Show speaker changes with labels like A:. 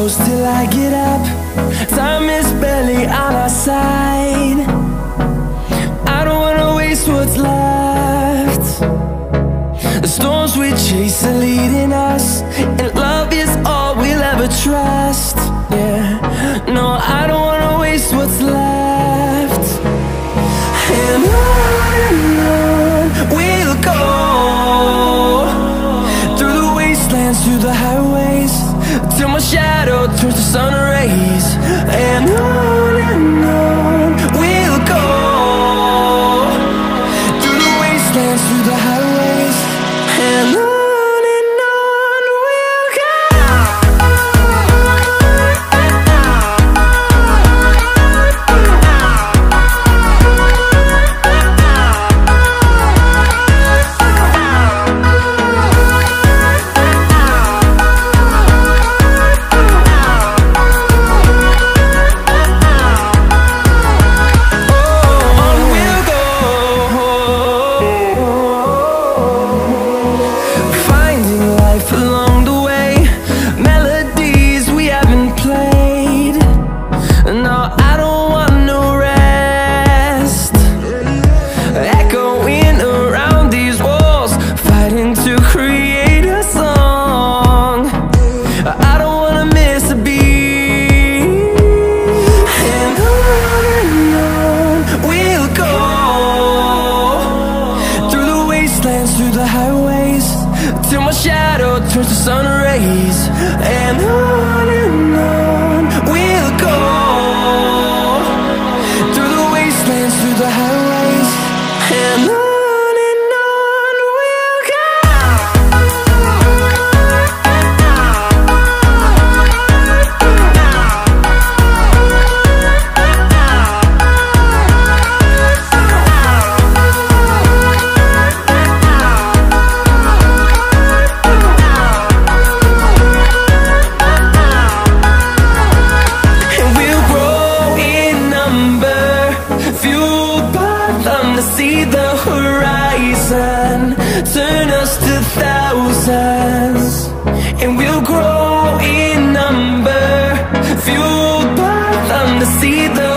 A: close till I get up. Time is barely on our side. I don't wanna waste what's left. The storms we chase are leading us, and love is all we'll ever trust. Yeah, no, I don't wanna waste what's left. And on we'll go, through the wastelands, through the highways, till my shadow turns to sun rays. And on we'll go, through the wastelands, through the highways, and on we'll go. Through the highways, till my shadow turns to sun rays. And on we'll go, through the wastelands, through the highways, and on we'll go. See the horizon, turn us to thousands, and we'll grow in number, fueled by them to see the